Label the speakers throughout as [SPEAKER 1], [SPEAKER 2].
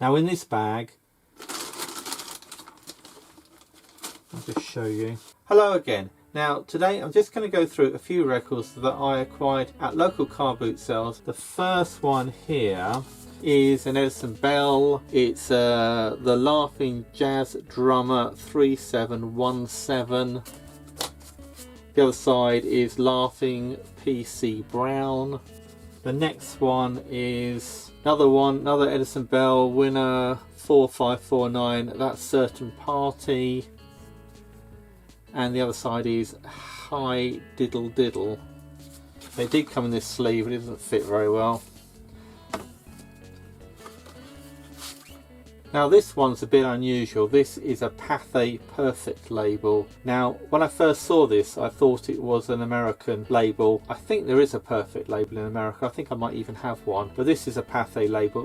[SPEAKER 1] Now in this bag, I'll just show you. Hello again. Now today I'm just going to go through a few records that I acquired at local car boot sales. The first one here is an Edison Bell. It's the Laughing Jazz Drummer 3717. The other side is Laughing PC Brown. The next one is another Edison Bell winner 4549. That's Certain Party. And the other side is Hi Diddle Diddle. They did come in this sleeve, but it doesn't fit very well. Now this one's a bit unusual. This is a Pathé Perfect label. Now when I first saw this I thought it was an American label. I think there is a Perfect label in America. I think I might even have one. But this is a Pathé label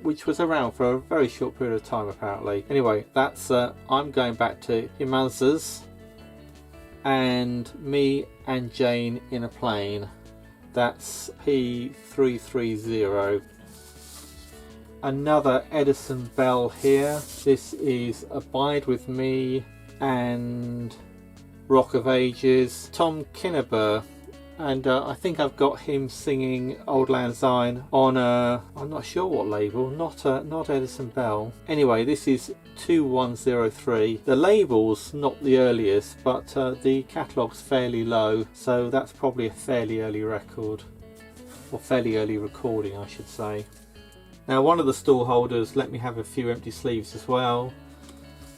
[SPEAKER 1] which was around for a very short period of time apparently. Anyway, that's I'm going back to Imanzas and Me and Jane in a Plane. That's P330. Another Edison Bell here. This is Abide With Me and Rock of Ages. Tom Kinneber, and I think I've got him singing Auld Lang Syne on I'm not sure what label, not Edison Bell. Anyway, this is 2103. The label's not the earliest, but the catalogue's fairly low, so that's probably a fairly early record, or fairly early recording I should say. Now one of the stall holders let me have a few empty sleeves as well,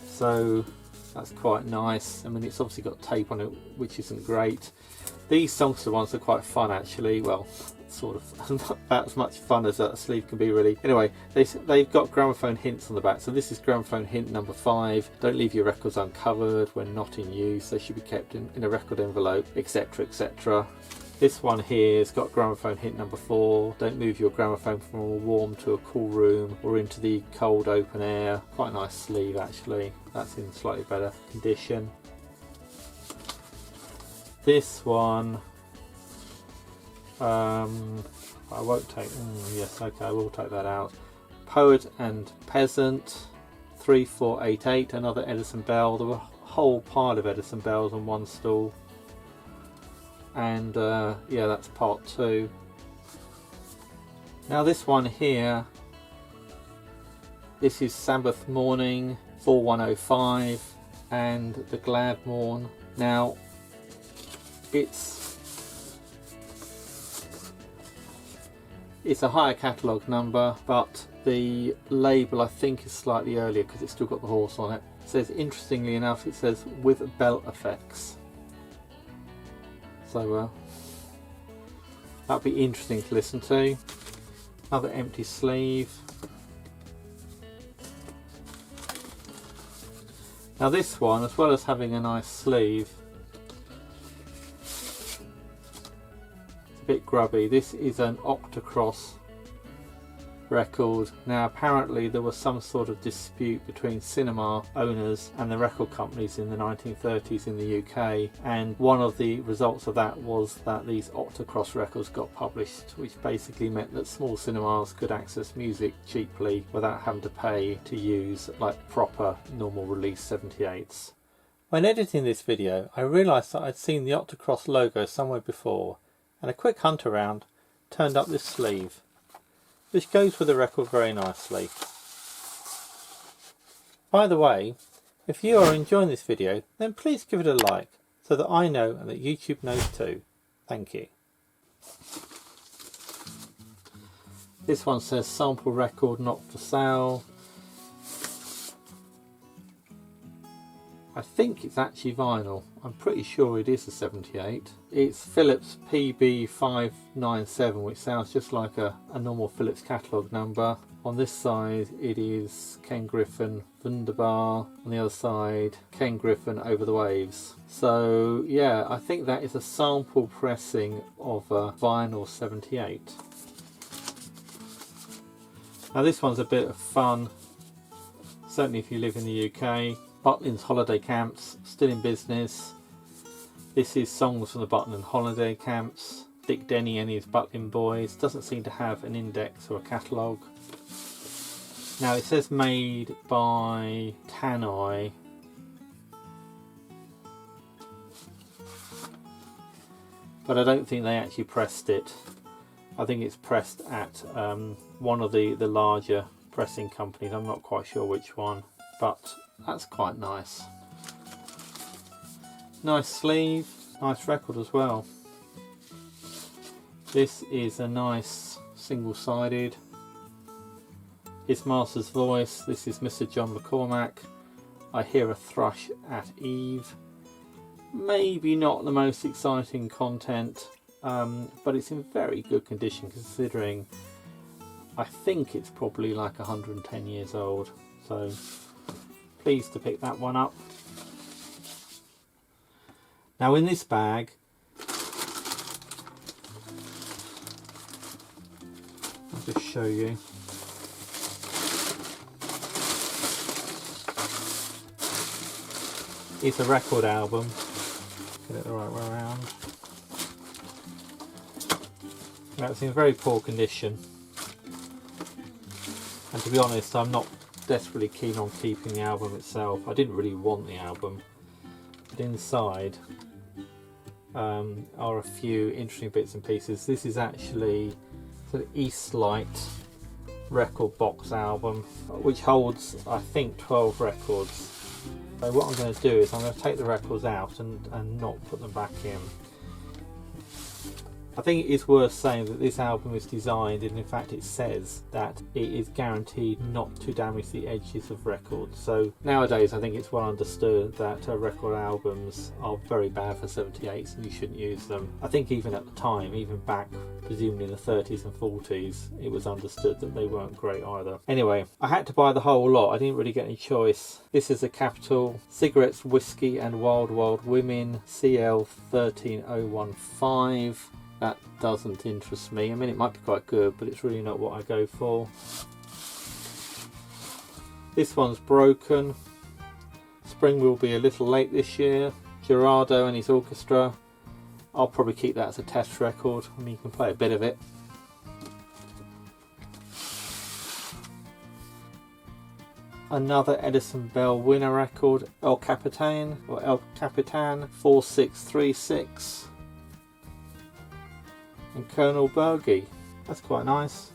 [SPEAKER 1] so that's quite nice. I mean, it's obviously got tape on it, which isn't great. These songster ones are quite fun actually. Well, sort of about as much fun as a sleeve can be really. Anyway, they've got gramophone hints on the back. So this is gramophone hint number 5. Don't leave your records uncovered when not in use. They should be kept in a record envelope, etc, etc. This one here has got gramophone hint number 4. Don't move your gramophone from a warm to a cool room or into the cold open air. Quite a nice sleeve actually. That's in slightly better condition. This one, I won't take, yes, okay, I will take that out. Poet and Peasant 3488, another Edison Bell. There were a whole pile of Edison Bells on one stall. And yeah, that's part 2. Now this one here, this is Sabbath Morning 4105 and the Glad Morn. Now it's a higher catalogue number, but the label I think is slightly earlier because it's still got the horse on it. It says, interestingly enough, it says with bell effects. So that'd be interesting to listen to. Another empty sleeve. Now this one, as well as having a nice sleeve, it's a bit grubby. This is an Octocross record. Now apparently there was some sort of dispute between cinema owners and the record companies in the 1930s in the UK, and one of the results of that was that these Octocross records got published, which basically meant that small cinemas could access music cheaply without having to pay to use like proper normal release 78s. When editing this video I realised that I'd seen the Octocross logo somewhere before, and a quick hunt around turned up this sleeve, which goes with the record very nicely. By the way, if you are enjoying this video, then please give it a like so that I know and that YouTube knows too. Thank you. This one says sample record not for sale. I think it's actually vinyl. I'm pretty sure it is a 78. It's Philips PB597, which sounds just like a normal Philips catalogue number. On this side it is Ken Griffin Wunderbar, on the other side Ken Griffin Over the Waves. So yeah, I think that is a sample pressing of a vinyl 78. Now this one's a bit of fun, certainly if you live in the UK. Butlins Holiday Camps, still in business. This is songs from the Butlin Holiday Camps. Dick Denny and his Butlin Boys. Doesn't seem to have an index or a catalogue. Now it says made by Tannoy. But I don't think they actually pressed it. I think it's pressed at one of the larger pressing companies. I'm not quite sure which one, but that's quite nice. Nice sleeve, nice record as well. This is a nice single-sided. It's Master's Voice. This is Mr. John McCormack. I Hear a Thrush at Eve. Maybe not the most exciting content, but it's in very good condition considering I think it's probably like 110 years old. So pleased to pick that one up. Now in this bag, I'll just show you. It's a record album. Get it the right way around. Now it's in very poor condition. And to be honest, I'm not desperately keen on keeping the album itself. I didn't really want the album. But inside are a few interesting bits and pieces. This is actually the Eastlight record box album, which holds, I think, 12 records. So what I'm going to do is I'm going to take the records out and not put them back in. I think it is worth saying that this album is designed, and in fact it says that it is guaranteed not to damage the edges of records. So nowadays I think it's well understood that record albums are very bad for 78s and you shouldn't use them. I think even at the time, even back presumably in the 30s and 40s, it was understood that they weren't great either. Anyway, I had to buy the whole lot. I didn't really get any choice. This is a Capitol Cigarettes, Whiskey and Wild Wild Women CL 13015. That doesn't interest me. I mean, it might be quite good, but it's really not what I go for. This one's broken. Spring will be a little late this year. Gerardo and his orchestra. I'll probably keep that as a test record. I mean, you can play a bit of it. Another Edison Bell winner record, El Capitan 4636. And Colonel Bergie. That's quite nice.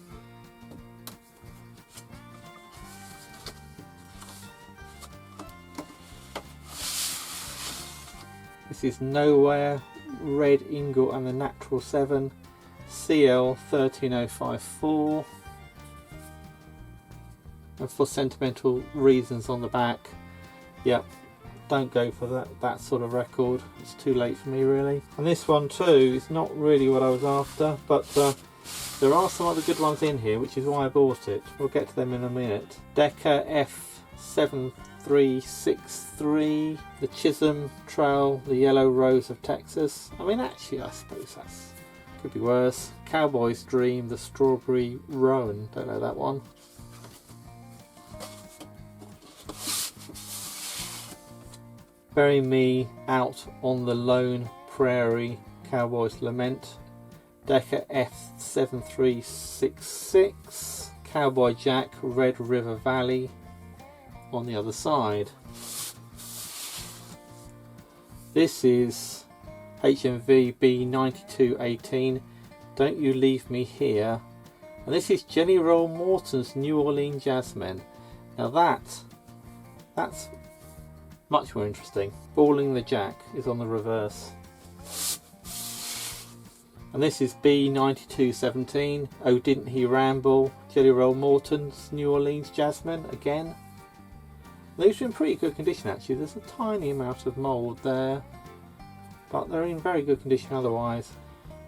[SPEAKER 1] This is Nowhere, Red Ingle and the Natural 7, CL 13054. And For Sentimental Reasons on the back. Yep, don't go for that sort of record. It's too late for me really. And this one too is not really what I was after, but there are some other good ones in here, which is why I bought it. We'll get to them in a minute. Decca F7363, the Chisholm Trail, the Yellow Rose of Texas. I mean, actually I suppose that's could be worse. Cowboy's Dream, the Strawberry Roan. Don't know that one. Bury Me Out on the Lone Prairie, Cowboy's Lament. Decca F7366, Cowboy Jack, Red River Valley on the other side. This is HMV B9218, Don't You Leave Me Here. And this is Jelly Roll Morton's New Orleans Jazzmen. Now that's much more interesting. Balling the Jack is on the reverse. And this is B9217, Oh Didn't He Ramble, Jelly Roll Morton's New Orleans Jazzmen again. These are in pretty good condition actually. There's a tiny amount of mould there, but they're in very good condition otherwise.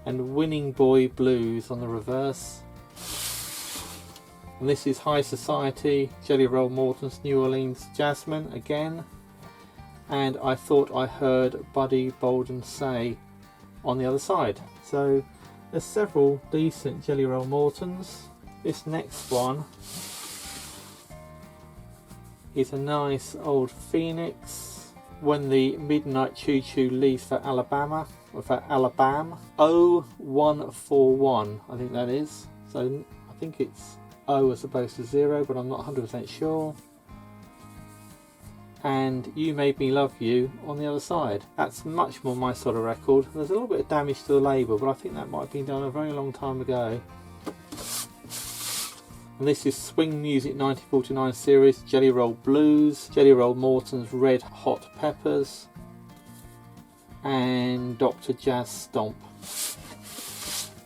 [SPEAKER 1] And Winning Boy Blues on the reverse. And this is High Society, Jelly Roll Morton's New Orleans Jazzmen again. And I Thought I Heard Buddy Bolden Say on the other side. So there's several decent Jelly Roll Mortons. This next one is a nice old Phoenix, When the Midnight Choo Choo Leaves for Alabama, or for Alabama. 0141, I think that is. So I think it's O as opposed to 0, but I'm not 100% sure. And You Made Me Love You on the other side. That's much more my sort of record. There's a little bit of damage to the label, but I think that might have been done a very long time ago. And this is Swing Music 1949 series, Jelly Roll Blues, Jelly Roll Morton's Red Hot Peppers, and Dr. Jazz Stomp.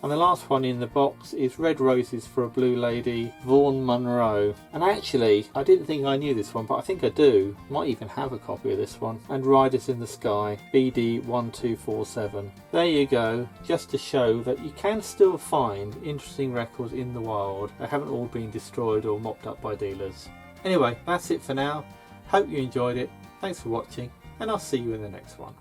[SPEAKER 1] And the last one in the box is Red Roses for a Blue Lady, Vaughan Monroe. And actually, I didn't think I knew this one, but I think I do. Might even have a copy of this one. And Riders in the Sky, BD 1247. There you go, just to show that you can still find interesting records in the wild. They haven't all been destroyed or mopped up by dealers. Anyway, that's it for now. Hope you enjoyed it. Thanks for watching, and I'll see you in the next one.